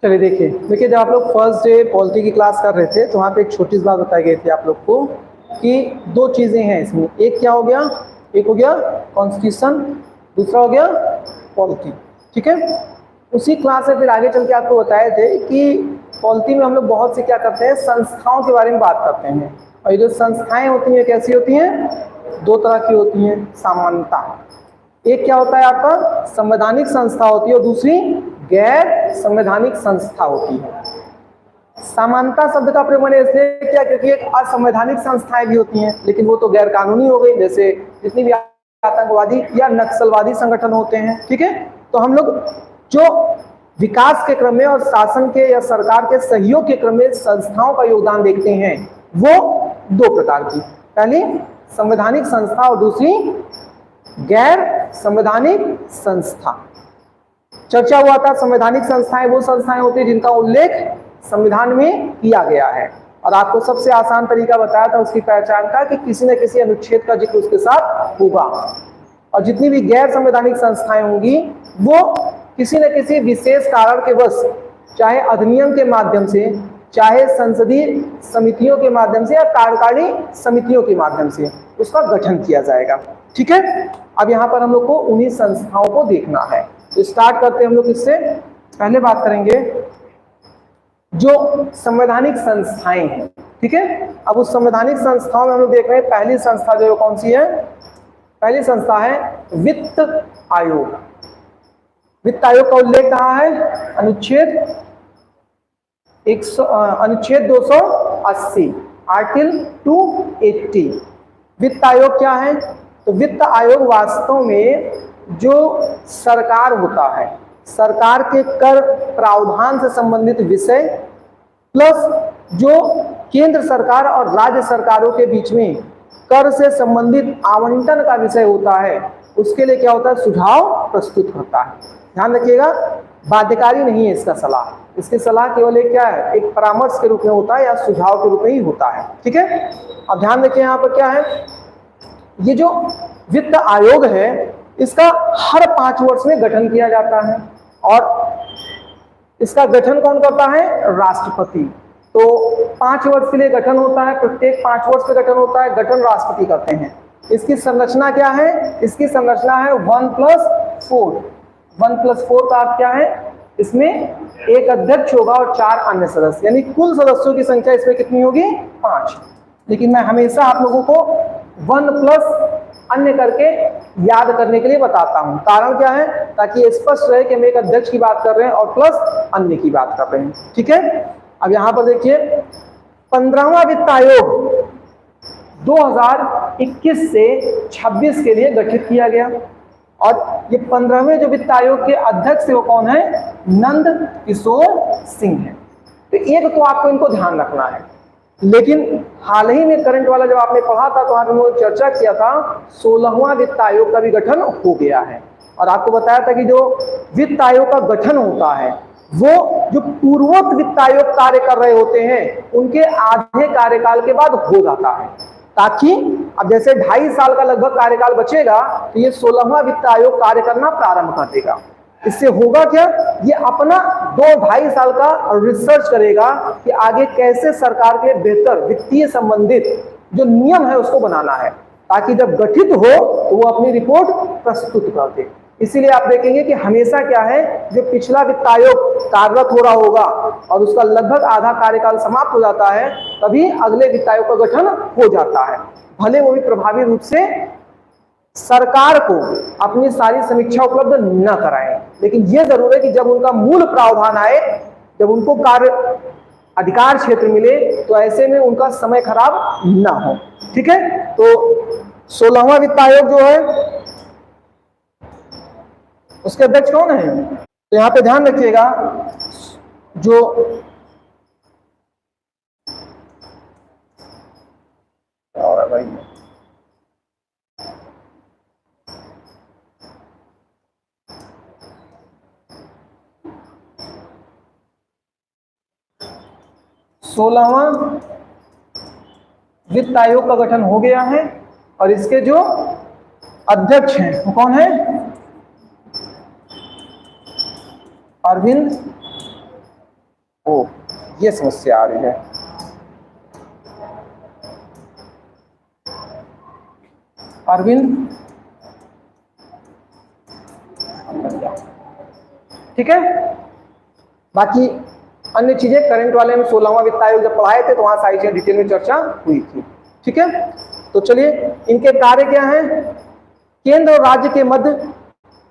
चलिए देखिए जब आप लोग फर्स्ट डे पॉलिटी की क्लास कर रहे थे तो वहाँ पे एक छोटी सी बात बताई गई थी आप लोग को कि दो चीज़ें हैं इसमें। एक क्या हो गया, एक हो गया कॉन्स्टिट्यूशन, दूसरा हो गया पॉलिटी। ठीक है, उसी क्लास में फिर आगे चल के आपको बताए थे कि पॉलिटी में हम लोग बहुत से क्या करते हैं, संस्थाओं के बारे में बात करते हैं। और ये जो संस्थाएं होती हैं कैसी होती हैं, दो तरह की होती हैं सामान्यता। एक क्या होता है आपका संवैधानिक संस्था होती है और दूसरी गैर संवैधानिक संस्था होती है। समानता शब्द का प्रयोग मैंने इसलिए किया क्योंकि एक असंवैधानिक संस्थाएं भी होती हैं, लेकिन वो तो गैर कानूनी हो गई, जैसे जितनी भी आतंकवादी या नक्सलवादी संगठन होते हैं। ठीक है, तो हम लोग जो विकास के क्रम में और शासन के या सरकार के सहयोग के क्रम में संस्थाओं का योगदान देखते हैं वो दो प्रकार की, पहली संवैधानिक संस्था और दूसरी गैर संवैधानिक संस्था। चर्चा हुआ था संवैधानिक संस्थाएं वो संस्थाएं होती हैं जिनका उल्लेख संविधान में किया गया है, और आपको सबसे आसान तरीका बताया था उसकी पहचान का कि किसी न किसी अनुच्छेद का जिक्र उसके साथ होगा। और जितनी भी गैर संवैधानिक संस्थाएं होंगी वो किसी न किसी विशेष कारण के वश, चाहे अधिनियम के माध्यम से, चाहे संसदीय समितियों के माध्यम से या कार्यकारी समितियों के माध्यम से उसका गठन किया जाएगा। ठीक है, अब यहाँ पर हम लोग को उन्हीं संस्थाओं को देखना है। तो स्टार्ट करते हैं हम लोग इससे। पहले बात करेंगे जो संवैधानिक संस्थाएं हैं। ठीक है, अब उस संवैधानिक संस्थाओं में हम लोग देख रहे हैं पहली संस्था जो कौन सी है, पहली संस्था है वित्त आयोग। वित्त आयोग का उल्लेख कहाँ है, अनुच्छेद 280 आर्टिकल 280। वित्त आयोग क्या है, तो वित्त आयोग वास्तव में जो सरकार होता है, सरकार के कर प्रावधान से संबंधित विषय प्लस जो केंद्र सरकार और राज्य सरकारों के बीच में कर से संबंधित आवंटन का विषय होता है, उसके लिए क्या होता है, सुझाव प्रस्तुत करता है। ध्यान रखिएगा, बाध्यकारी नहीं है इसका सलाह, इसकी सलाह केवल एक क्या है, एक परामर्श के रूप में होता है या सुझाव के रूप में ही होता है। ठीक है, अब ध्यान रखिए यहाँ पर क्या है, ये जो वित्त आयोग है इसका हर 5 वर्ष में गठन किया जाता है, और इसका गठन कौन करता है, राष्ट्रपति। तो 5 वर्ष के लिए गठन होता है, प्रत्येक 5 वर्ष में गठन होता है, गठन राष्ट्रपति करते हैं। इसकी संरचना क्या है, इसकी संरचना है 1+4। 1+4 का अर्थ क्या है, इसमें एक अध्यक्ष होगा और 4 अन्य सदस्य, यानी कुल सदस्यों की संख्या इसमें कितनी होगी, 5। लेकिन मैं हमेशा आप लोगों को 1+ अन्य करके याद करने के लिए बताता हूं। कारण क्या है, ताकि स्पष्ट रहे कि हम एक अध्यक्ष की बात कर रहे हैं और प्लस अन्य की बात कर रहे हैं। ठीक है, अब यहां पर देखिए 15वां वित्त आयोग 2021 से 26 के लिए गठित किया गया, और ये 15वें जो वित्त आयोग के अध्यक्ष है वो कौन है, नंद किशोर सिंह है। तो एक तो आपको इनको ध्यान रखना है। लेकिन हाल ही में करंट वाला जब आपने पढ़ा था तो हम लोग चर्चा किया था 16वां वित्त आयोग का भी गठन हो गया है, और आपको बताया था कि जो वित्त आयोग का गठन होता है वो जो पूर्वोक्त वित्त आयोग कार्य कर रहे होते हैं उनके आधे कार्यकाल के बाद हो जाता है, ताकि अब जैसे 2.5 साल का लगभग कार्यकाल बचेगा तो ये 16वां वित्त आयोग कार्य करना प्रारंभ कर देगा। इससे होगा क्या, ये अपना 2-2.5 साल का रिसर्च करेगा कि आगे कैसे सरकार के बेहतर वित्तीय संबंधित जो नियम है उसको बनाना है, ताकि जब गठित हो तो वो अपनी रिपोर्ट प्रस्तुत कर दे। इसीलिए आप देखेंगे कि हमेशा क्या है, जो पिछला वित्त आयोग कार्यरत हो रहा होगा और उसका लगभग आधा कार्यकाल समाप्त हो जाता है, तभी अगले वित्त आयोग का गठन हो जाता है। भले वो भी प्रभावी रूप से सरकार को अपनी सारी समीक्षा उपलब्ध न कराएं, लेकिन यह जरूर है कि जब उनका मूल प्रावधान आए, जब उनको कार्य अधिकार क्षेत्र मिले, तो ऐसे में उनका समय खराब ना हो। ठीक है, तो 16वां वित्त आयोग जो है उसके अध्यक्ष कौन है, तो यहां पे ध्यान रखिएगा, जो और भाई 16वां वित्त आयोग का गठन हो गया है, और इसके जो अध्यक्ष हैं वो कौन है, अरविंद ओ, ये समस्या आ रही है। अरविंद, ठीक है। बाकी अन्य चीजें करंट वाले में 16वां वित्त आयोग जब पढ़ाए थे तो वहां सारी चीजें डिटेल में चर्चा हुई थी, ठीक है। तो चलिए, इनके कार्य क्या हैं। केंद्र और राज्य के मध्य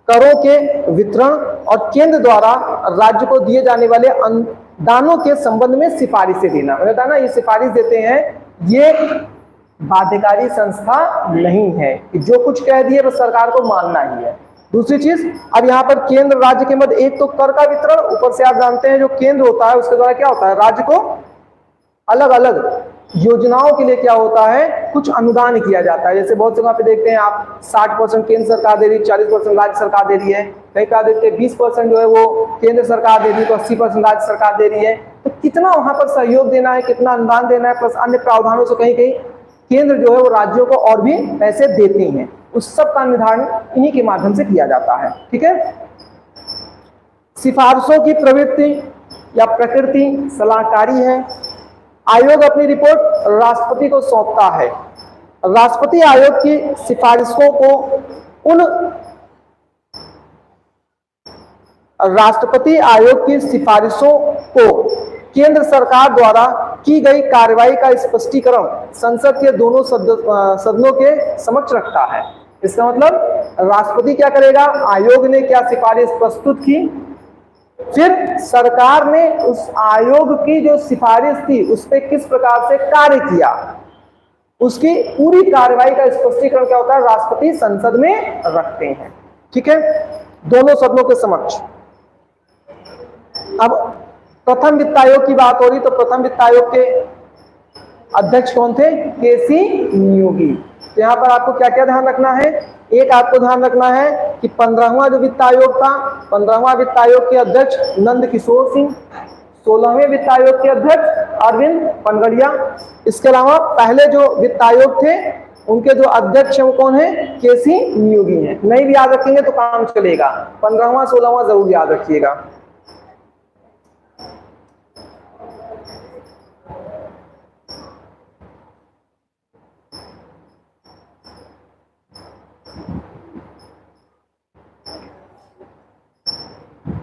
करों के वितरण और केंद्र द्वारा राज्य को दिए जाने वाले अनुदानों के संबंध में सिफारिशें देना। मैंने कहा ना, ये सिफारिश देते हैं, ये बाध्यकारी संस्था नहीं है कि जो कुछ कह दिए बस सरकार को मानना ही है। दूसरी चीज, अब यहाँ पर केंद्र राज्य के मध्य एक तो कर का वितरण, ऊपर से आप जानते हैं जो केंद्र होता है उसके द्वारा क्या होता है, राज्य को अलग अलग योजनाओं के लिए क्या होता है, कुछ अनुदान किया जाता है। जैसे बहुत जगह पे देखते हैं आप 60% केंद्र सरकार दे रही है, 40% राज्य सरकार दे रही है। कहीं कहा देखते हैं 20% जो है वो केंद्र सरकार दे रही है तो 80% राज्य सरकार दे रही है। तो कितना वहां पर सहयोग देना है, कितना अनुदान देना है, प्लस अन्य प्रावधानों से कहीं कहीं केंद्र जो है वो राज्यों को और भी पैसे देते हैं, उस सब का निर्धारण इन्हीं के माध्यम से किया जाता है, ठीक है। सिफारिशों की प्रवृत्ति या प्रकृति सलाहकारी है। आयोग अपनी रिपोर्ट राष्ट्रपति को सौंपता है। राष्ट्रपति आयोग की सिफारिशों को उन राष्ट्रपति आयोग की सिफारिशों को केंद्र सरकार द्वारा की गई कार्रवाई का स्पष्टीकरण संसद के दोनों सदनों के समक्ष रखता है। इसका मतलब राष्ट्रपति क्या करेगा, आयोग ने क्या सिफारिश प्रस्तुत की, फिर सरकार ने उस आयोग की जो सिफारिश थी उस पर किस प्रकार से कार्य किया, उसकी पूरी कार्रवाई का स्पष्टीकरण क्या होता है, राष्ट्रपति संसद में रखते हैं, ठीक है, दोनों सदनों के समक्ष। अब प्रथम वित्त आयोग की बात हो रही तो प्रथम वित्त आयोग के अध्यक्ष कौन थे, केसी नियोगी। तो यहां पर आपको क्या क्या ध्यान रखना है, एक आपको ध्यान रखना है कि 15वां जो वित्त आयोग था, 15वां वित्त आयोग के अध्यक्ष नंद किशोर सिंह, 16वें वित्त आयोग के अध्यक्ष अरविंद पनगड़िया। इसके अलावा पहले जो वित्त आयोग थे उनके जो अध्यक्ष हैं वो कौन है, केसी नियोगी हैं। नहीं भी याद रखेंगे तो काम चलेगा, 15वां 16वां जरूर याद रखिएगा।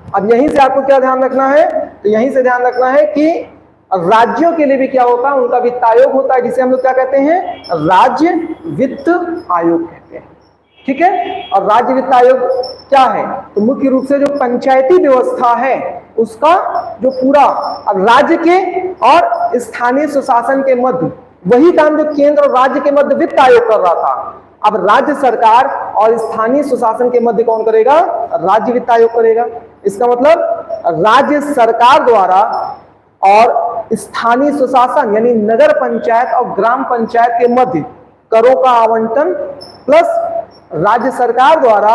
अब यहीं से आपको क्या ध्यान रखना है, तो यहीं से ध्यान रखना है कि राज्यों के लिए भी क्या होता है, उनका वित्त आयोग होता है जिसे हम लोग क्या कहते हैं, राज्य वित्त आयोग कहते हैं, ठीक है। और राज्य वित्त आयोग क्या है, तो मुख्य रूप से जो पंचायती व्यवस्था है उसका जो पूरा अब राज्य के और स्थानीय सुशासन के मध्य वही काम जो केंद्र और राज्य के मध्य वित्त आयोग कर रहा था, अब राज्य सरकार और स्थानीय सुशासन के मध्य कौन करेगा, राज्य वित्त आयोग करेगा। इसका मतलब राज्य सरकार द्वारा और स्थानीय सुशासन यानी नगर पंचायत और ग्राम पंचायत के मध्य करों का आवंटन प्लस राज्य सरकार द्वारा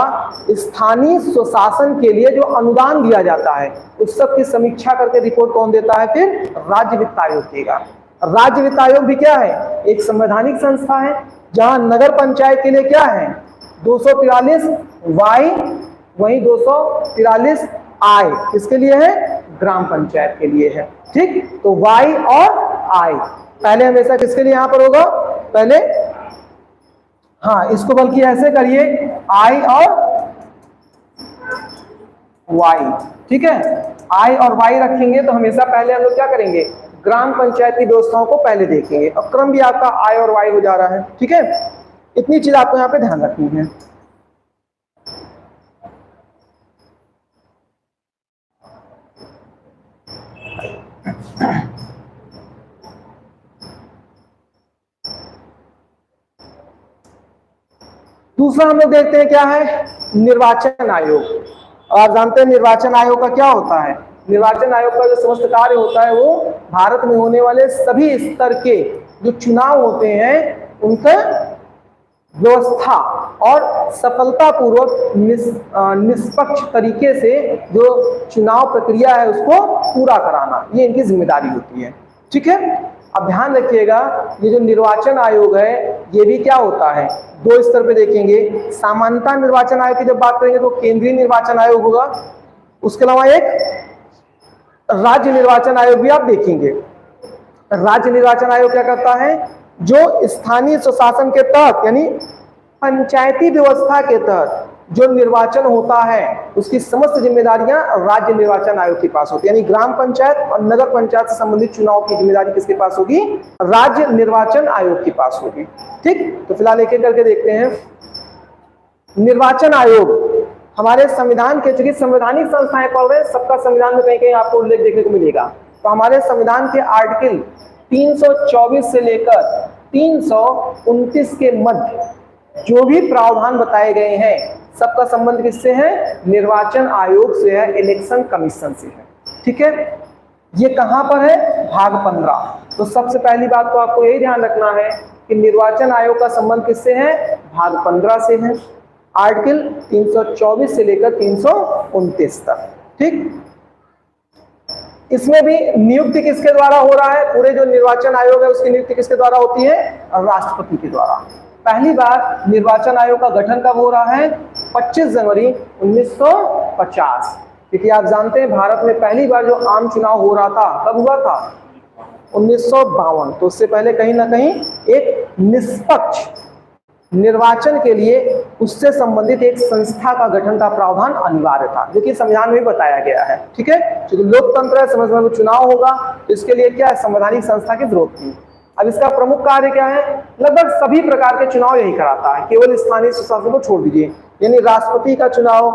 स्थानीय सुशासन के लिए जो अनुदान दिया जाता है उस सब की समीक्षा करके रिपोर्ट कौन देता है, फिर राज्य वित्त आयोग देगा। राज्य वित्त आयोग भी क्या है, एक संवैधानिक संस्था है जहां नगर पंचायत के लिए क्या है 243 वाई, वही 243 आई किसके लिए है, ग्राम पंचायत के लिए है, ठीक। तो वाई और आई पहले हमेशा किसके लिए यहां पर होगा, पहले हाँ इसको बल्कि ऐसे करिए आई और वाई, ठीक है। आई और वाई रखेंगे तो हमेशा पहले हम लोग क्या करेंगे, ग्राम पंचायती व्यवस्थाओं को पहले देखेंगे और क्रम भी आपका आई और वाई हो जा रहा है, ठीक है। इतनी चीज आपको यहाँ पे ध्यान रखनी है। दूसरा हम लोग देखते हैं क्या है, निर्वाचन आयोग। और आप जानते हैं निर्वाचन आयोग का क्या होता है, निर्वाचन आयोग का जो समस्त कार्य होता है वो भारत में होने वाले सभी स्तर के जो चुनाव होते हैं उनका व्यवस्था और सफलतापूर्वक निष्पक्ष तरीके से जो चुनाव प्रक्रिया है उसको पूरा कराना, ये इनकी जिम्मेदारी होती है, ठीक है। अब ध्यान रखिएगा ये जो निर्वाचन आयोग है ये भी क्या होता है, दो स्तर पे देखेंगे। सामान्यतः निर्वाचन आयोग की जब बात करेंगे तो केंद्रीय निर्वाचन आयोग होगा, उसके अलावा एक राज्य निर्वाचन आयोग भी आप देखेंगे। राज्य निर्वाचन आयोग क्या करता है, जो स्थानीय स्वशासन के तहत यानी पंचायती व्यवस्था के तहत जो निर्वाचन होता है उसकी समस्त जिम्मेदारियां राज्य निर्वाचन आयोग के पास होती है। यानी ग्राम पंचायत और नगर पंचायत से संबंधित चुनाव की जिम्मेदारी किसके पास होगी, राज्य निर्वाचन आयोग के पास होगी। ठीक, तो फिलहाल एक एक करके देखते हैं। निर्वाचन आयोग हमारे संविधान के, चूंकि संवैधानिक संस्थाएं पढ़ रहे हैं, सबका संविधान में कहीं कहीं आपको उल्लेख देखने को मिलेगा। तो हमारे संविधान के आर्टिकल 324 से लेकर 329 के मध्य जो भी प्रावधान बताए गए हैं सबका संबंध किससे है, निर्वाचन आयोग से है, इलेक्शन कमीशन से है। ठीक है, ये कहां पर है, भाग 15। तो सबसे पहली बात तो आपको यही ध्यान रखना है कि निर्वाचन आयोग का संबंध किससे है, भाग 15 से है, आर्टिकल 324 से लेकर 329 तक। ठीक, इसमें भी नियुक्ति किसके द्वारा हो रहा है, पूरे जो निर्वाचन आयोग है उसकी नियुक्ति किसके द्वारा होती है, राष्ट्रपति के द्वारा। पहली बार निर्वाचन आयोग का गठन कब हो रहा है, 25 जनवरी 1950। क्योंकि आप जानते हैं भारत में पहली बार जो आम चुनाव हो रहा था कब हुआ था, 1952। तो उससे पहले कहीं ना कहीं एक निष्पक्ष निर्वाचन के लिए उससे संबंधित एक संस्था का गठन का प्रावधान अनिवार्य था, जो कि संविधान में बताया गया है। ठीक है, क्योंकि लोकतंत्र है, समझ में चुनाव होगा, तो इसके लिए क्या है, संवैधानिक संस्था की जरूरत थी। अब इसका प्रमुख कार्य क्या है, लगभग सभी प्रकार के चुनाव यही कराता है, केवल स्थानीय स्वशासन को छोड़ दीजिए। यानी राष्ट्रपति का चुनाव,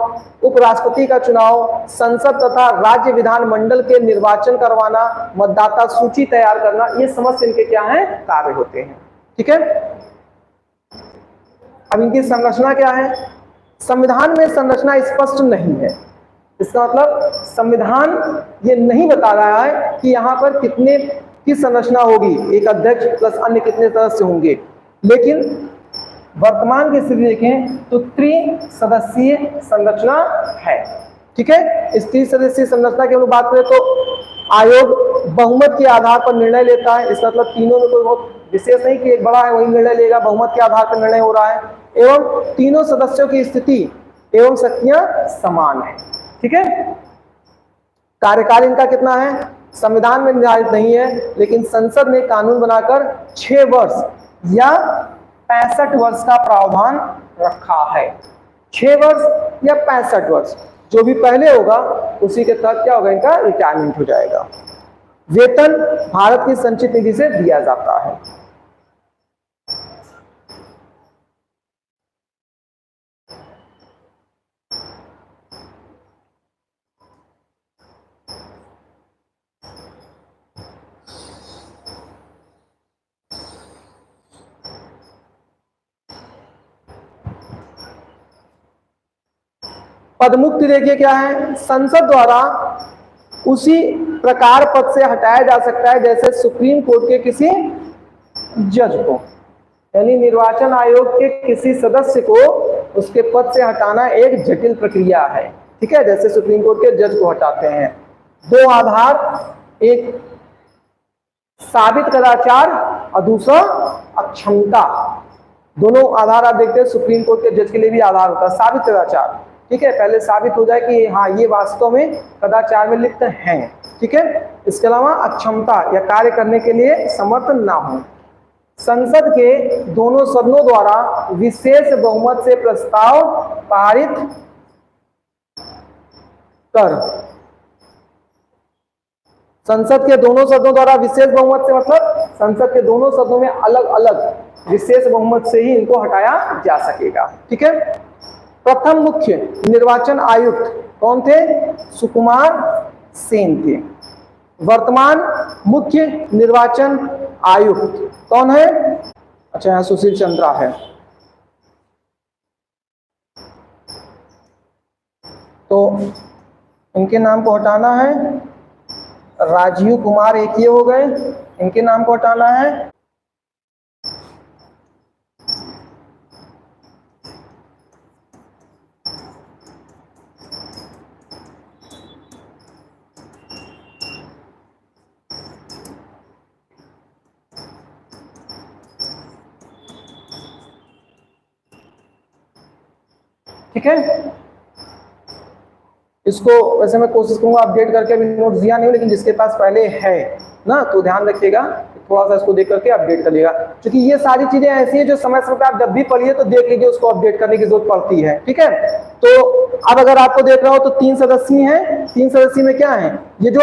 उपराष्ट्रपति का चुनाव, संसद तथा राज्य विधानमंडल के निर्वाचन करवाना, मतदाता सूची तैयार करना, ये समस्त इनके क्या है, कार्य होते हैं। ठीक है, अब इनकी संरचना क्या है, संविधान में संरचना स्पष्ट नहीं है। इसका मतलब संविधान ये नहीं बता रहा है कि यहाँ पर कितने की संरचना होगी, एक अध्यक्ष प्लस अन्य कितने सदस्य होंगे। लेकिन वर्तमान की स्थिति देखें तो त्रिसदस्यीय संरचना है। ठीक है, इस त्रिसदस्यीय संरचना की हम लोग बात करें तो आयोग बहुमत के आधार पर निर्णय लेता है। इसका मतलब तीनों में कोई बहुत विशेष नहीं कि एक बड़ा है वही निर्णय लेगा, बहुमत के आधार पर निर्णय हो रहा है। एवं तीनों सदस्यों की स्थिति एवं शक्तियां समान है। ठीक है, कार्यकाल इनका कितना है, संविधान में निर्धारित नहीं है, लेकिन संसद ने कानून बनाकर 6 वर्ष या 65 वर्ष का प्रावधान रखा है। 6 वर्ष या 65 वर्ष, जो भी पहले होगा उसी के तहत क्या होगा, इनका रिटायरमेंट हो जाएगा। वेतन भारत की संचित निधि से दिया जाता है। पदमुक्ति देखिए क्या है, संसद द्वारा उसी प्रकार पद से हटाया जा सकता है जैसे सुप्रीम कोर्ट के किसी जज को। यानी निर्वाचन आयोग के किसी सदस्य को उसके पद से हटाना एक जटिल प्रक्रिया है। ठीक है, जैसे सुप्रीम कोर्ट के जज को हटाते हैं। 2 आधार, एक साबित कदाचार और दूसरा अक्षमता। दोनों आधार आप देखते हैं, सुप्रीम कोर्ट के जज के लिए भी आधार होता है साबित कदाचार। ठीक है, पहले साबित हो जाए कि हाँ ये वास्तव में कदाचार में लिप्त हैं। ठीक है, इसके अलावा अक्षमता या कार्य करने के लिए समर्थ ना हो। संसद के दोनों सदनों द्वारा विशेष बहुमत से प्रस्ताव पारित कर, संसद के दोनों सदनों द्वारा विशेष बहुमत से मतलब संसद के दोनों सदनों में अलग अलग विशेष बहुमत से ही इनको हटाया जा सकेगा। ठीक है, प्रथम मुख्य निर्वाचन आयुक्त कौन थे, सुकुमार सेन थे। वर्तमान मुख्य निर्वाचन आयुक्त कौन है, अच्छा यहाँ सुशील चंद्रा है। तो इनके नाम को हटाना है, राजीव कुमार एक ये हो गए, इनके नाम को हटाना है। ठीक है, इसको वैसे मैं कोशिश करूंगा अपडेट करके, अभी नोट्स दिया नहीं, लेकिन जिसके पास पहले है ना तो ध्यान रखिएगा, थोड़ा सा इसको देख करके अपडेट कर लिएगा, क्योंकि ये सारी चीजें ऐसी है जो समय समय पे आप जब भी पढ़िए तो देख लीजिए, उसको अपडेट करने की जरूरत पड़ती है। ठीक है, तो अब अगर आपको देख रहा हो तो 3 सदस्यीय है, 3 सदस्यीय में क्या है, ये जो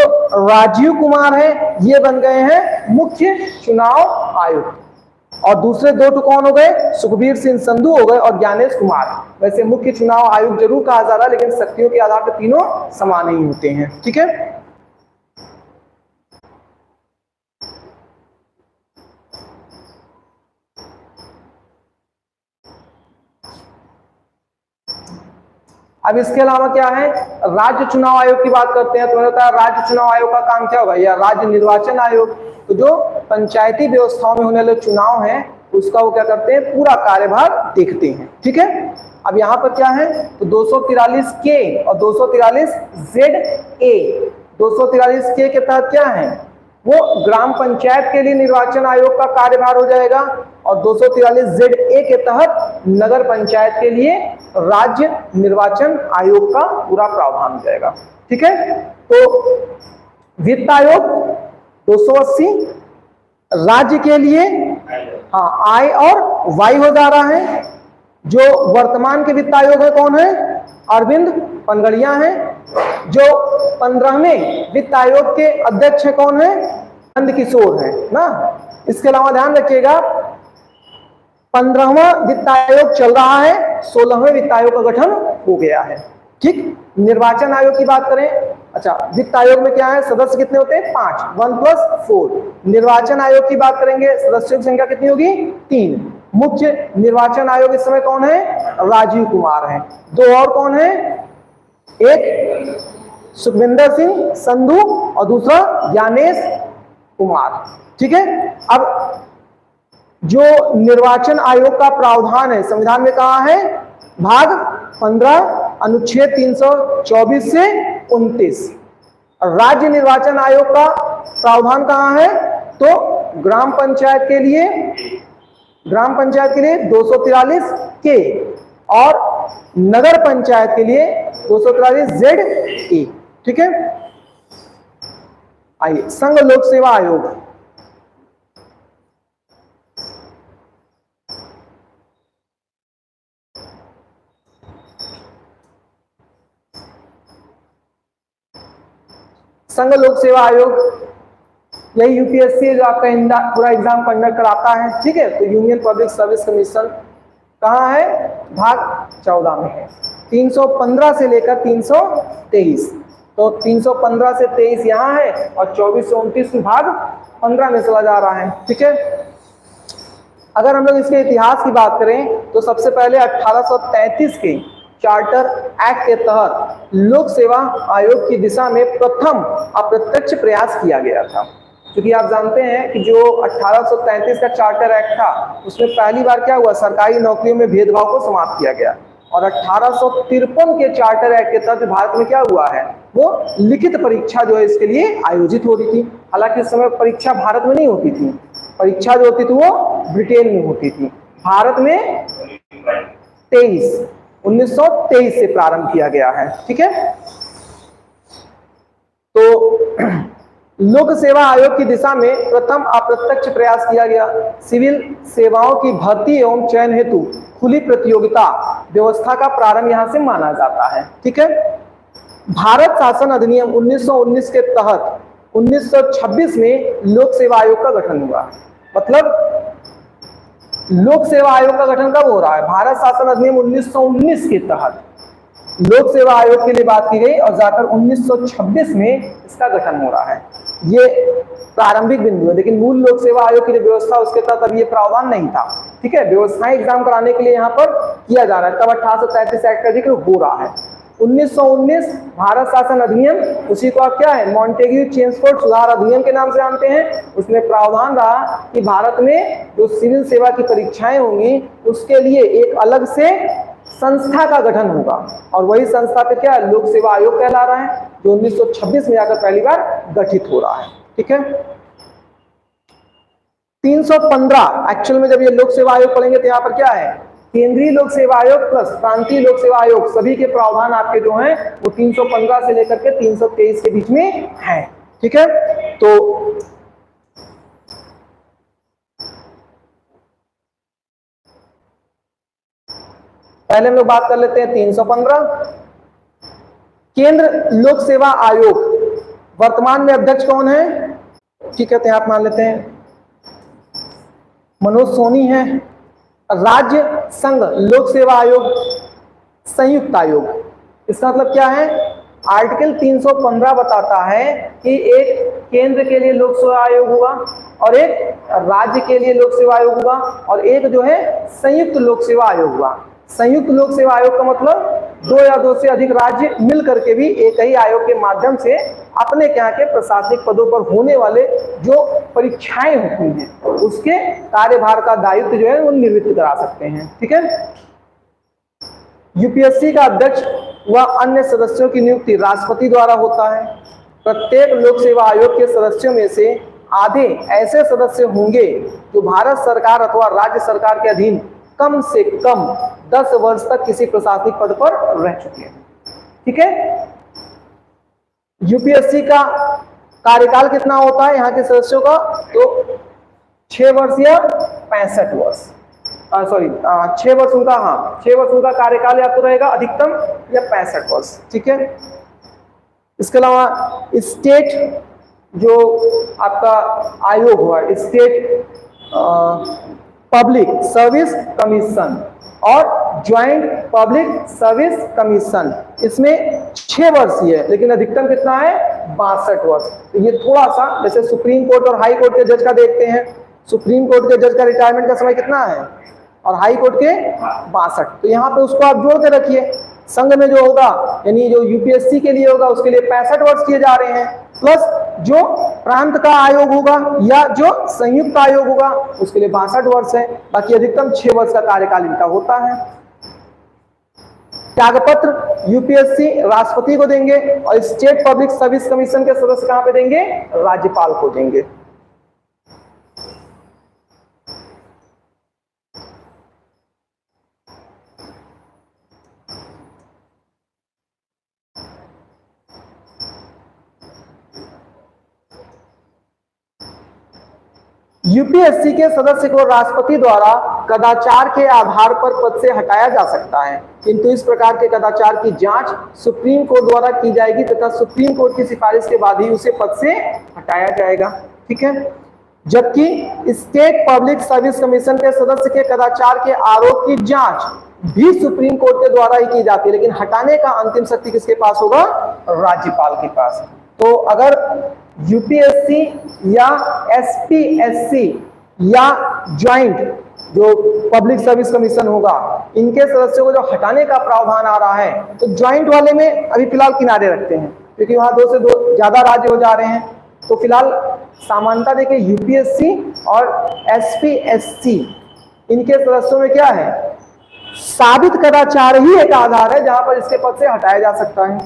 राजीव कुमार है ये बन गए हैं मुख्य चुनाव आयुक्त, और दूसरे 2 तो कौन हो गए, सुखबीर सिंह संधू हो गए और ज्ञानेश कुमार। वैसे मुख्य चुनाव आयुक्त जरूर कहा जा रहा है, लेकिन शक्तियों के आधार पर तीनों समान ही होते हैं। ठीक है, अब इसके अलावा क्या है, राज्य चुनाव आयोग की बात करते हैं तो मैंने बताया राज्य चुनाव आयोग का काम क्या होगा, या राज्य निर्वाचन आयोग, तो जो पंचायती व्यवस्थाओं में होने वाले चुनाव हैं उसका वो क्या करते हैं, पूरा कार्यभार देखते हैं। ठीक है, अब यहाँ पर क्या है, तो 243 के और 243 जेड ए, 243 के तहत क्या है, वो ग्राम पंचायत के लिए निर्वाचन आयोग का कार्यभार हो जाएगा, और 243 जेड ए के तहत नगर पंचायत के लिए राज्य निर्वाचन आयोग का पूरा प्रावधान हो जाएगा। ठीक है, तो वित्त आयोग 280 राज्य के लिए, हाँ आय और वाई हो जा रहा है। जो वर्तमान के वित्त आयोग है कौन है, अरविंद पनगड़िया है। जो 15वें वित्त आयोग के अध्यक्ष है कौन है, नंद किशोर है ना। इसके अलावा ध्यान रखिएगा 15वां वित्त आयोग चल रहा है, 16वें वित्त आयोग का गठन हो गया है। ठीक, निर्वाचन आयोग की बात करें, अच्छा वित्त आयोग में क्या है, सदस्य कितने होते हैं, 5, 1+4। निर्वाचन आयोग की बात करेंगे, सदस्यों की संख्या कितनी होगी, 3। मुख्य निर्वाचन आयोग इस समय कौन है, राजीव कुमार है। 2 और कौन है, एक सुखविंदर सिंह संधू और दूसरा ज्ञानेश कुमार। ठीक है, अब जो निर्वाचन आयोग का प्रावधान है संविधान में कहा है, भाग 15 अनुच्छेद 324 से 29। राज्य निर्वाचन आयोग का प्रावधान कहाँ है, तो ग्राम पंचायत के लिए 243 के और नगर पंचायत के लिए 243 जेड ए। ठीक है, आइए संघ लोक सेवा आयोग, संघ लोक सेवा आयोग यही यूपीएससी जो आपका पूरा एग्जाम कंडक्ट कराता है। ठीक है, तो यूनियन पब्लिक सर्विस कमीशन कहाँ है, भाग 14 में है, 315 से लेकर 323। तो 315 से 23 यहाँ है और 24 से 29 भाग 15 में चला जा रहा है। ठीक है, अगर हम लोग इसके इतिहास की बात करें तो सबसे पहले 1833 के चार्टर एक्ट के तहत लोक सेवा आयोग की दिशा में प्रथम अप्रत्यक्ष प्रयास किया गया था। क्योंकि आप जानते हैं कि जो 1833 का चार्टर एक्ट था उसमें पहली बार क्या हुआ, सरकारी नौकरियों में भेदभाव को समाप्त किया गया। और 1853 के चार्टर एक्ट के तहत भारत में क्या हुआ है, वो लिखित परीक्षा जो है इसके लिए आयोजित हो रही थी। हालांकि इस समय परीक्षा भारत में नहीं होती थी, परीक्षा जो होती थी वो ब्रिटेन में होती थी। भारत में 1923 से प्रारंभ किया गया है। ठीक है, तो लोक सेवा आयोग की दिशा में प्रथम अप्रत्यक्ष प्रयास किया गया। सिविल सेवाओं की भर्ती एवं चयन हेतु खुली प्रतियोगिता व्यवस्था का प्रारंभ यहां से माना जाता है। ठीक है, भारत शासन अधिनियम 1919 के तहत 1926 में लोक सेवा आयोग का गठन हुआ। मतलब लोक सेवा आयोग का गठन कब हो रहा है, भारत शासन अधिनियम 1919 के तहत लोक सेवा आयोग के लिए बात की गई और जाकर 1926 में इसका गठन हो रहा है। ये प्रारंभिक बिंदु है, लेकिन मूल लोक सेवा आयोग की जो व्यवस्था उसके तहत अभी ये प्रावधान नहीं था। ठीक है, व्यवस्थाएं एग्जाम कराने के लिए यहाँ पर किया जा रहा है, तब 1833 एक्ट का जिक्र हो रहा है। 1919 भारत शासन अधिनियम, उसी को आप क्या है, मॉन्टेग्यू चेम्सफोर्ड सुधार अधिनियम के नाम से जानते हैं। उसमें प्रावधान रहा कि भारत में जो सिविल सेवा की परीक्षाएं होंगी उसके लिए एक अलग से संस्था का गठन होगा, और वही संस्था पे क्या है, लोक सेवा आयोग कहला रहा है, जो 1926 में आकर पहली बार गठित हो रहा है। ठीक है, 315 एक्चुअल में जब ये लोक सेवा आयोग पढ़ेंगे तो यहाँ पर क्या है, केंद्रीय लोक सेवा आयोग प्लस प्रांतीय लोक सेवा आयोग सभी के प्रावधान आपके जो हैं वो 315 से लेकर के 323 के बीच में हैं। ठीक है, तो पहले हम लोग बात कर लेते हैं 315। केंद्र लोक सेवा आयोग वर्तमान में अध्यक्ष कौन है? ठीक है, आप मान लेते हैं मनोज सोनी है। राज्य संघ लोक सेवा आयोग संयुक्त आयोग, इसका मतलब क्या है? आर्टिकल 315 बताता है कि एक केंद्र के लिए लोक सेवा आयोग होगा और एक राज्य के लिए लोक सेवा आयोग होगा और एक जो है संयुक्त लोक सेवा आयोग होगा। संयुक्त लोक सेवा आयोग का मतलब 2 या 2 से अधिक राज्य मिल करके भी एक ही आयोग के माध्यम से अपने यहाँ के प्रशासनिक पदों पर होने वाले जो परीक्षाएं होती हैं उसके कार्यभार का दायित्व जो है वो निर्वृत्त करा सकते हैं। ठीक है, यूपीएससी का अध्यक्ष व अन्य सदस्यों की नियुक्ति राष्ट्रपति द्वारा होता है। प्रत्येक लोक सेवा आयोग के सदस्यों में से आधे ऐसे सदस्य होंगे जो भारत सरकार अथवा राज्य सरकार के अधीन कम से कम 10 वर्ष तक किसी प्रशासनिक पद पर रह चुके हैं। ठीक है, यूपीएससी का कार्यकाल कितना होता है यहाँ के सदस्यों का? तो 6 वर्ष या 65 वर्ष, सॉरी 6 वर्ष उनका, 6 वर्ष उनका कार्यकाल या तो रहेगा अधिकतम या 65 वर्ष। ठीक है, इसके अलावा स्टेट जो आपका आयोग हुआ स्टेट पब्लिक सर्विस कमीशन और ज्वाइंट पब्लिक सर्विस कमीशन, इसमें 6 वर्ष ही है लेकिन अधिकतम कितना है? 62 वर्ष। तो ये थोड़ा सा जैसे सुप्रीम कोर्ट और हाई कोर्ट के जज का देखते हैं, सुप्रीम कोर्ट के जज का रिटायरमेंट का समय कितना है और हाई कोर्ट के 62। तो यहाँ पे उसको आप जोड़ के रखिए। संघ में जो होगा यानी जो यूपीएससी के लिए होगा उसके लिए 65 वर्ष किए जा रहे हैं, प्लस जो प्रांत का आयोग होगा या जो संयुक्त आयोग होगा उसके लिए 62 वर्ष है। बाकी अधिकतम 6 वर्ष का कार्यकाल इनका होता है। त्यागपत्र यूपीएससी राष्ट्रपति को देंगे और स्टेट पब्लिक सर्विस कमीशन के सदस्य कहां पे देंगे? राज्यपाल को देंगे। यूपीएससी के सदस्य को राष्ट्रपति द्वारा कदाचार के आधार पर पद से हटाया जा सकता है, किंतु इस प्रकार के कदाचार की जांच सुप्रीम कोर्ट द्वारा की जाएगी तथा सुप्रीम कोर्ट की सिफारिश के बाद ही उसे पद से हटाया जाएगा। ठीक है, जबकि स्टेट पब्लिक सर्विस कमीशन के सदस्य के कदाचार के आरोप की जांच भी सुप्रीम कोर्ट के द्वारा ही की जाती है, लेकिन हटाने का अंतिम शक्ति किसके पास होगा? राज्यपाल के पास। तो अगर यूपीएससी या एसपीएससी या ज्वाइंट जो पब्लिक सर्विस कमीशन होगा इनके सदस्यों को जो हटाने का प्रावधान आ रहा है तो ज्वाइंट वाले में अभी फिलहाल किनारे रखते हैं क्योंकि वहां 2 से 2 ज्यादा राज्य हो जा रहे हैं। तो फिलहाल समानता देखिए यूपीएससी और एसपीएससी इनके सदस्यों में क्या है? साबित कदाचार ही एक आधार है जहां पर इसके पद से हटाया जा सकता है,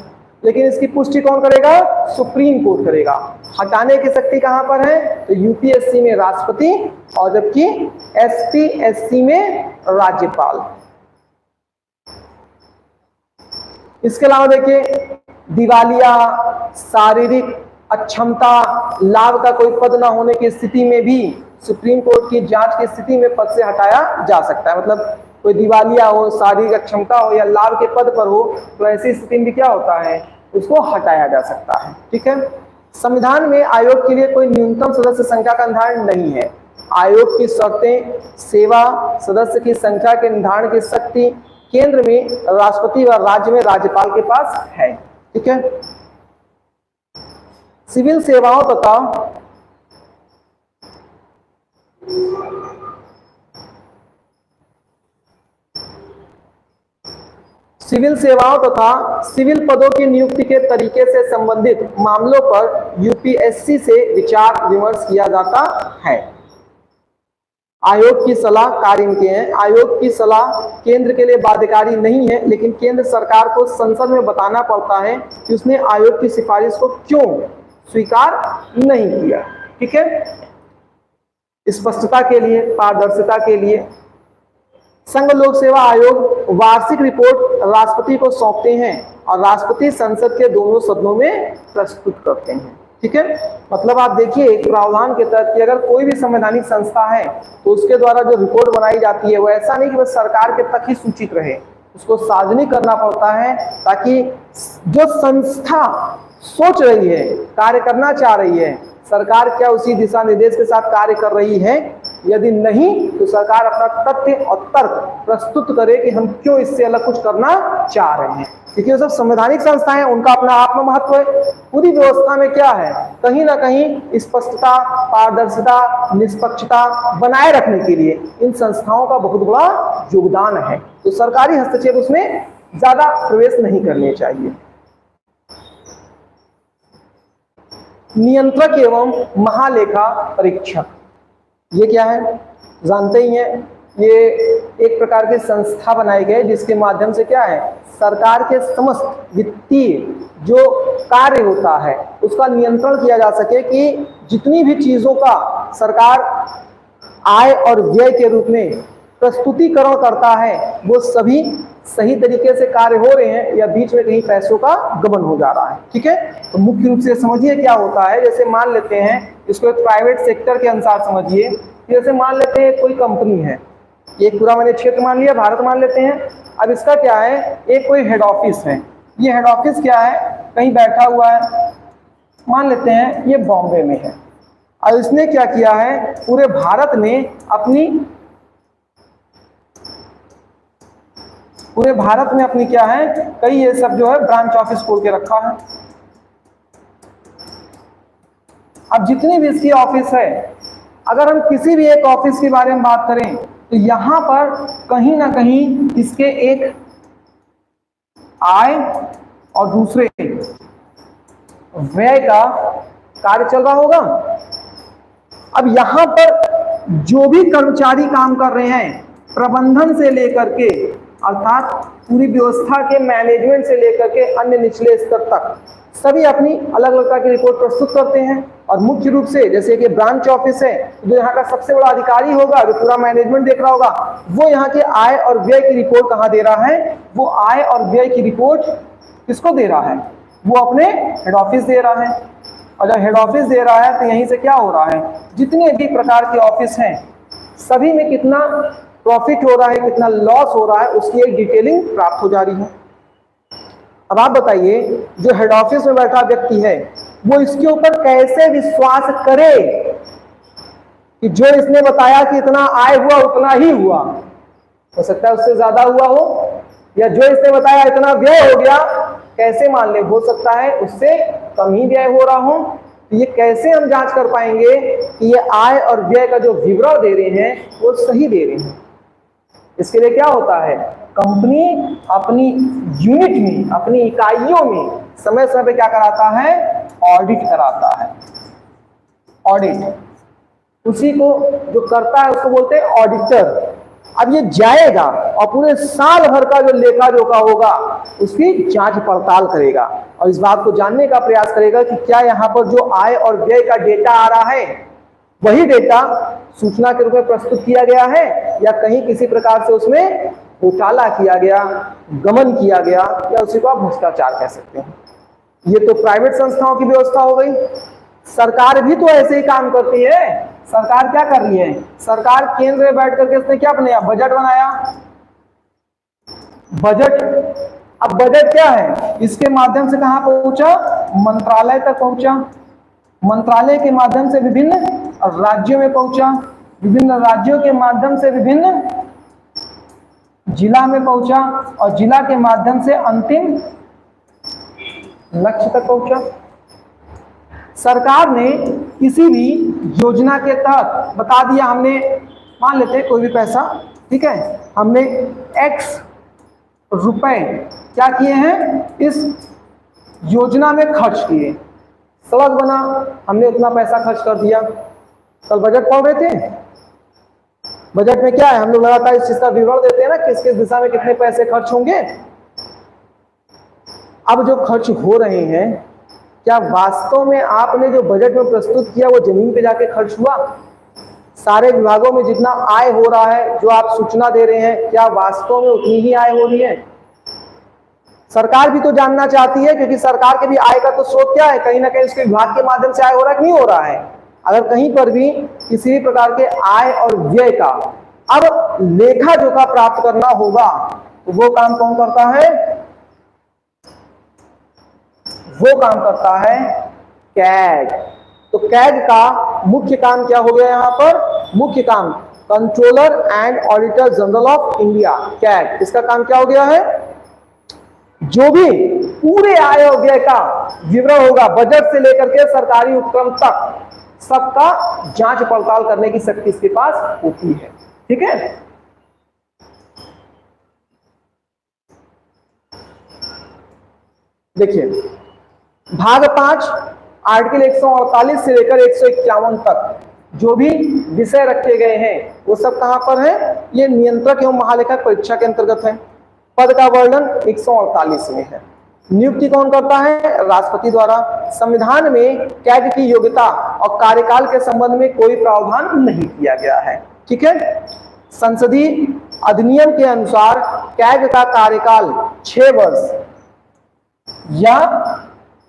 लेकिन इसकी पुष्टि कौन करेगा? सुप्रीम कोर्ट करेगा। हटाने की शक्ति कहां पर है? तो यूपीएससी में राष्ट्रपति और जबकि एसपीएससी में राज्यपाल। इसके अलावा देखिए दिवालिया, शारीरिक अक्षमता, लाभ का कोई पद ना होने की स्थिति में भी सुप्रीम कोर्ट की जांच की स्थिति में पद से हटाया जा सकता है। मतलब कोई दिवालिया हो, शारीरिक अक्षमता हो या लाभ के पद पर हो तो ऐसी स्थिति में क्या होता है? उसको हटाया जा सकता है। ठीक है, संविधान में आयोग के लिए कोई न्यूनतम सदस्य संख्या का निर्धारण नहीं है। आयोग की शर्तें, सेवा, सदस्य की संख्या के निर्धारण की शक्ति केंद्र में राष्ट्रपति व राज्य में राज्यपाल के पास है। ठीक है, सिविल सेवाओं तथा सिविल सेवाओं तथा सिविल पदों की नियुक्ति के तरीके से संबंधित मामलों पर यूपीएससी से विचार विमर्श किया जाता है। आयोग की सलाह कार्य इनके हैं। आयोग की सलाह केंद्र के लिए बाध्यकारी नहीं है, लेकिन केंद्र सरकार को संसद में बताना पड़ता है कि उसने आयोग की सिफारिश को क्यों स्वीकार नहीं किया। ठीक है, स्पष्टता के लिए, पारदर्शिता के लिए संघ लोक सेवा आयोग वार्षिक रिपोर्ट राष्ट्रपति को सौंपते हैं और राष्ट्रपति संसद के दोनों सदनों में प्रस्तुत करते हैं। ठीक है, मतलब आप देखिए एक प्रावधान के तहत कि अगर कोई भी संवैधानिक संस्था है तो उसके द्वारा जो रिपोर्ट बनाई जाती है वो ऐसा नहीं कि बस सरकार के तक ही सूचित रहे, उसको सार्वजनिक करना पड़ता है ताकि जो संस्था सोच रही है, कार्य करना चाह रही है, सरकार क्या उसी दिशा निर्देश के साथ कार्य कर रही है, यदि नहीं तो सरकार अपना तथ्य और तर्क प्रस्तुत करे कि हम क्यों इससे अलग कुछ करना चाह रहे हैं। क्योंकि सब संवैधानिक संस्थाएं उनका अपना आत्म महत्व है। पूरी व्यवस्था में क्या है, कहीं ना कहीं स्पष्टता, पारदर्शिता, निष्पक्षता बनाए रखने के लिए इन संस्थाओं का बहुत बड़ा योगदान है, तो सरकारी हस्तक्षेप उसमें ज्यादा प्रवेश नहीं करने चाहिए। नियंत्रक एवं महालेखा परीक्षक, ये क्या है जानते ही हैं, ये एक प्रकार के संस्था बनाई गई जिसके माध्यम से क्या है, सरकार के समस्त वित्तीय जो कार्य होता है उसका नियंत्रण किया जा सके कि जितनी भी चीजों का सरकार आय और व्यय के रूप में प्रस्तुतिकरण करता है वो सभी सही तरीके से कार्य हो रहे हैं या बीच में कहीं पैसों का गबन हो जा रहा है। ठीक है, तो मुख्य रूप से समझिए क्या होता है, जैसे मान लेते हैं इसको प्राइवेट सेक्टर के अनुसार समझिए, जैसे मान लेते हैं कोई कंपनी है, एक पूरा मैंने क्षेत्र मान लिया, भारत मान लेते हैं। अब इसका क्या है, एक कोई हेड ऑफिस है, ये हेड ऑफिस क्या है, कहीं बैठा हुआ है, मान लेते हैं ये बॉम्बे में है, और इसने क्या किया है, पूरे भारत में अपनी क्या है, कई ये सब जो है ब्रांच ऑफिस खोल के रखा है। अब जितनी भी इसकी ऑफिस है, अगर हम किसी भी एक ऑफिस के बारे में बात करें तो यहां पर कहीं ना कहीं इसके एक आय और दूसरे व्यय का कार्य चल रहा होगा। अब यहां पर जो भी कर्मचारी काम कर रहे हैं, प्रबंधन से लेकर के अर्थात पूरी व्यवस्था के मैनेजमेंट से लेकर के अन्य निचले स्तर तक सभी अपनी अलग अलग तरह की रिपोर्ट प्रस्तुत करते हैं। और मुख्य रूप से जैसे कि ब्रांच ऑफिस है, जो यहाँ का सबसे बड़ा अधिकारी होगा, जो पूरा मैनेजमेंट देख रहा होगा, वो यहाँ के आय और व्यय की रिपोर्ट कहाँ दे रहा है, वो आय और व्यय की रिपोर्ट किसको दे रहा है, वो अपने हेड ऑफिस दे रहा है। और जब हेड ऑफिस दे रहा है तो यहीं से क्या हो रहा है, जितने भी प्रकार के ऑफिस हैं सभी में कितना प्रॉफिट हो रहा है, कितना लॉस हो रहा है, उसकी एक डिटेलिंग प्राप्त हो जा रही है। अब आप बताइए, जो हेड ऑफिस में बैठा व्यक्ति है वो इसके ऊपर कैसे विश्वास करे कि जो इसने बताया कि इतना आय हुआ उतना ही हुआ, हो सकता है उससे ज्यादा हुआ हो, या जो इसने बताया इतना व्यय हो गया, कैसे मान ले, हो सकता है उससे कम ही व्यय हो रहा हो। तो ये कैसे हम जांच कर पाएंगे कि ये आय और व्यय का जो विवरण दे रहे हैं वो सही दे रहे हैं। इसके लिए क्या होता है, कंपनी अपनी यूनिट में, अपनी इकाइयों में समय समय पे क्या कराता है, ऑडिट कराता है। ऑडिट उसी को जो करता है उसको बोलते हैं ऑडिटर। अब ये जाएगा और पूरे साल भर का जो लेखा जोखा होगा उसकी जांच पड़ताल करेगा और इस बात को जानने का प्रयास करेगा कि क्या यहाँ पर जो आय और व्यय का डेटा आ रहा है वही डेटा सूचना के रूप में प्रस्तुत किया गया है या कहीं किसी प्रकार से उसमें घोटाला किया गया, गमन किया गया, या उसी को आप भ्रष्टाचार कह सकते हैं। ये तो प्राइवेट संस्थाओं की व्यवस्था हो गई। सरकार भी तो ऐसे ही काम करती है। सरकार क्या कर रही है, सरकार केंद्र में बैठ करके उसने क्या बनाया, बजट बनाया। बजट, अब बजट क्या है, इसके माध्यम से कहां पहुंचा, मंत्रालय तक पहुंचा, मंत्रालय के माध्यम से विभिन्न राज्यों में पहुंचा, विभिन्न राज्यों के माध्यम से विभिन्न जिला में पहुंचा और जिला के माध्यम से अंतिम लक्ष्य तक पहुंचा। सरकार ने किसी भी योजना के तहत बता दिया, हमने मान लेते हैं कोई भी पैसा, ठीक है, हमने x रुपए क्या किए हैं, इस योजना में खर्च किए, सड़क बना, हमने उतना पैसा खर्च कर दिया। कल बजट पढ़ रहे थे, बजट में क्या है, हम लोग लगातार इस चीज का विवरण देते हैं ना, किस किस दिशा में कितने पैसे खर्च होंगे। अब जो खर्च हो रहे हैं, क्या वास्तव में आपने जो बजट में प्रस्तुत किया वो जमीन पे जाके खर्च हुआ, सारे विभागों में जितना आय हो रहा है, जो आप सूचना दे रहे हैं, क्या वास्तव में उतनी ही आय हो रही है? सरकार भी तो जानना चाहती है, क्योंकि सरकार के भी आय का तो स्रोत क्या है, कहीं ना कहीं उसके विभाग के माध्यम से आय हो रहा है कि नहीं हो रहा है। अगर कहीं पर भी किसी भी प्रकार के आय और व्यय का अब लेखा जोखा प्राप्त करना होगा, तो वो काम कौन करता है? वो काम करता है कैग। तो कैग का मुख्य काम क्या हो गया यहां पर? मुख्य काम controller and auditor general of India, CAG, इसका काम क्या हो गया है? जो भी पूरे आय और व्यय का विवरण होगा, बजट से लेकर के सरकारी उपक्रम तक, सबका जांच पड़ताल करने की शक्ति इसके पास होती है। ठीक है, देखिए भाग 5 आर्टिकल 148 से लेकर 151 तक जो भी विषय रखे गए हैं वो सब कहां पर है? ये नियंत्रक एवं महालेखक परीक्षा के अंतर्गत है। पद का वर्णन 148 में है। नियुक्ति कौन करता है? राष्ट्रपति द्वारा। संविधान में कैग की योग्यता और कार्यकाल के संबंध में कोई प्रावधान नहीं किया गया है। ठीक है, संसदीय अधिनियम के अनुसार कैग का कार्यकाल 6 वर्ष या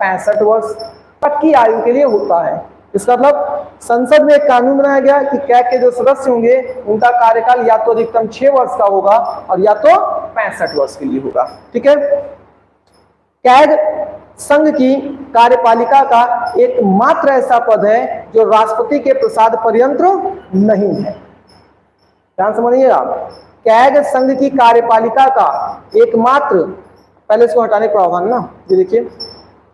65 वर्ष तक की आयु के लिए होता है। इसका मतलब संसद में एक कानून बनाया गया कि कैग के जो सदस्य होंगे उनका कार्यकाल या तो अधिकतम 6 वर्ष का होगा और या तो 65 वर्ष के लिए होगा। ठीक है, कैग संघ की कार्यपालिका का एकमात्र ऐसा पद है जो राष्ट्रपति के प्रसाद पर्यंत नहीं है। ध्यान समझिएगा, कैग संघ की कार्यपालिका का एकमात्र, पहले इसको हटाने का प्रावधान ना, ये देखिए,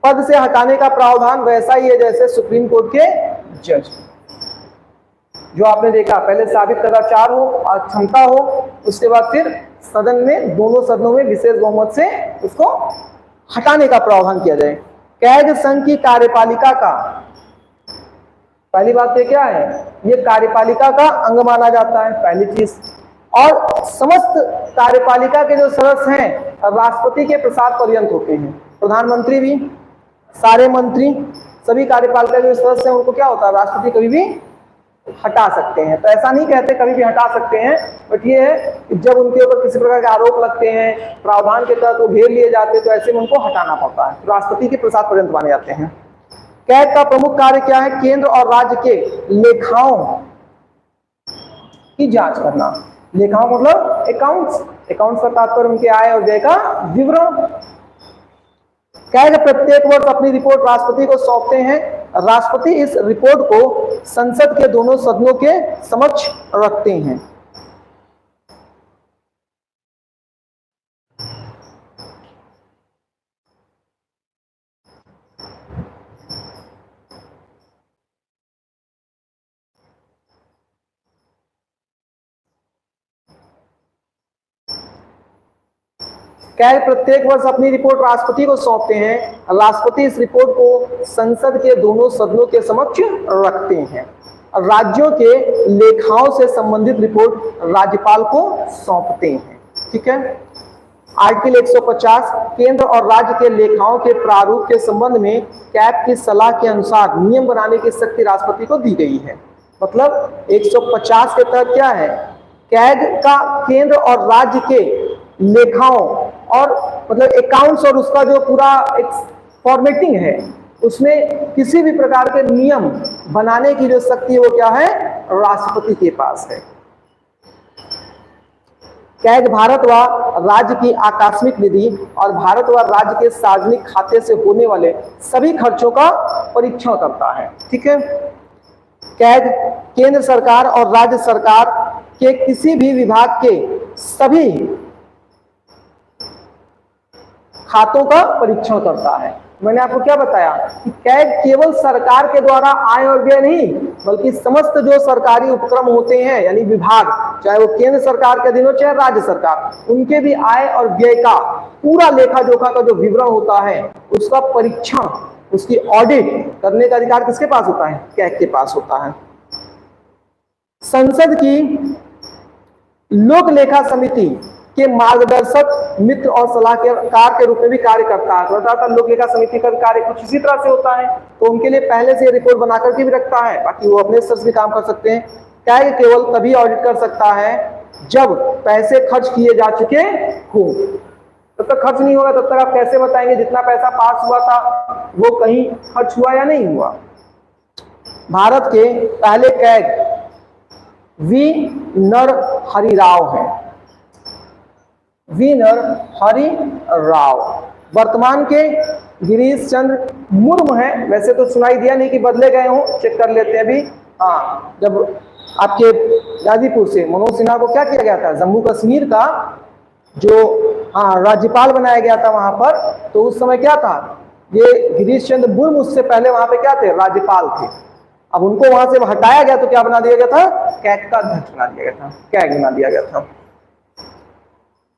पद से हटाने का प्रावधान वैसा ही है जैसे सुप्रीम कोर्ट के जज, जो आपने देखा पहले साबित कदाचार हो और क्षमता हो, उसके बाद फिर सदन में, दोनों सदनों में विशेष बहुमत से उसको हटाने का प्रावधान किया जाए। कैग संघ की कार्यपालिका का, पहली बात ये क्या है, ये कार्यपालिका का अंग माना जाता है, पहली चीज। और समस्त कार्यपालिका के जो सदस्य हैं राष्ट्रपति के प्रसाद पर्यंत होते हैं। प्रधानमंत्री भी, सारे मंत्री, सभी कार्यपालिका के जो सदस्य हैं उनको क्या होता है, राष्ट्रपति कभी भी हटा सकते हैं। तो ऐसा नहीं कहते कभी भी हटा सकते हैं, बट ये है कि जब उनके ऊपर किसी प्रकार के आरोप लगते हैं, प्रावधान के तहत वो घेर लिए जाते हैं, तो ऐसे में उनको हटाना पड़ता है। राष्ट्रपति के प्रसाद पर्यंत माने जाते हैं। कैग का प्रमुख कार्य क्या है? केंद्र और राज्य के लेखाओं की जांच करना। लेखाओं मतलब अकाउंट्स, अकाउंट्स का तात्पर्य उनके आय और व्यय का विवरण। कैग प्रत्येक वर्ष अपनी रिपोर्ट राष्ट्रपति को सौंपते हैं। राष्ट्रपति इस रिपोर्ट को संसद के दोनों सदनों के समक्ष रखते हैं। कैग प्रत्येक वर्ष अपनी रिपोर्ट राष्ट्रपति को सौंपते हैं। राष्ट्रपति इस रिपोर्ट को संसद के दोनों सदनों के समक्ष रखते हैं। राज्यों के लेखाओं से संबंधित रिपोर्ट राज्यपाल को सौंपते हैं। ठीक है, आर्टिकल 150 केंद्र और राज्य के लेखाओं के प्रारूप के संबंध में कैग की सलाह के अनुसार नियम बनाने की शक्ति राष्ट्रपति को दी गई है। मतलब 150 के तहत क्या है, कैग का केंद्र और राज्य के लेखाओं और मतलब अकाउंट्स और उसका जो पूरा एक फॉर्मेटिंग है, उसमें किसी भी प्रकार के नियम बनाने की जो शक्ति है वो क्या है, राष्ट्रपति के पास है। कैग भारत व राज्य की आकस्मिक निधि और भारत व राज्य के सार्वजनिक खाते से होने वाले सभी खर्चों का परीक्षण करता है। ठीक है, कैग केंद्र सरकार और राज्य सरकार के किसी भी विभाग के सभी खातों का परीक्षण करता है। मैंने आपको क्या बताया कि कैग केवल सरकार के द्वारा आय और व्यय नहीं, बल्कि समस्त जो सरकारी उपक्रम होते हैं यानी विभाग, चाहे वो केंद्र सरकार के अधीन हो चाहे राज्य सरकार, उनके भी आय और व्यय का पूरा लेखा जोखा का जो विवरण होता है उसका परीक्षण, उसकी ऑडिट करने का अधिकार किसके पास होता है, कैग के पास होता है। संसद की लोक लेखा समिति के मार्गदर्शक मित्र और सलाहकार के रूप में भी कार्य करता है। तो लोक लेखा समिति का कार्य कुछ इसी तरह से होता है, तो उनके लिए पहले से रिपोर्ट बनाकर के भी रखता है, बाकी वो अपने स्तर से भी काम कर सकते हैं। कैग केवल तभी ऑडिट कर सकता है जब पैसे खर्च किए जा चुके हो। तब तक खर्च नहीं होगा, तब तक आप कैसे बताएंगे जितना पैसा पास हुआ था वो कहीं खर्च हुआ या नहीं हुआ। भारत के पहले कैग वी नरहरि राव हैं, वी नरहरि राव। वर्तमान के गिरीश चंद्र मुर्मू हैं। वैसे तो सुनाई दिया नहीं कि बदले गए हों, चेक कर लेते हैं अभी। हाँ, जब आपके गाजीपुर से मनोज सिन्हा को क्या किया गया था, जम्मू कश्मीर का जो राज्यपाल बनाया गया था वहां पर, तो उस समय क्या था, ये गिरीश चंद्र मुर्मू उससे पहले वहां पे क्या थे, राज्यपाल थे। अब उनको वहां से हटाया गया तो क्या बना दिया गया था, कैग का अध्यक्ष बना दिया गया था, कैग बना दिया गया था।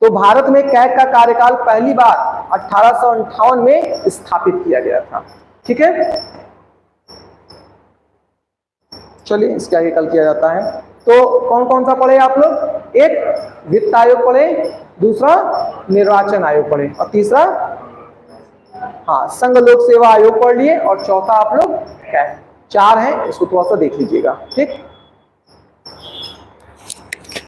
तो भारत में कैग का कार्यकाल पहली बार 1858 में स्थापित किया गया था। ठीक है, चलिए इसके आगे कल किया जाता है। तो कौन कौन सा पढ़े आप लोग, एक वित्त आयोग पढ़े, दूसरा निर्वाचन आयोग पढ़े, और तीसरा संघ लोक सेवा आयोग पढ़ लिए, और चौथा आप लोग कैग। 4 हैं, इसको थोड़ा सा देख लीजिएगा। ठीक।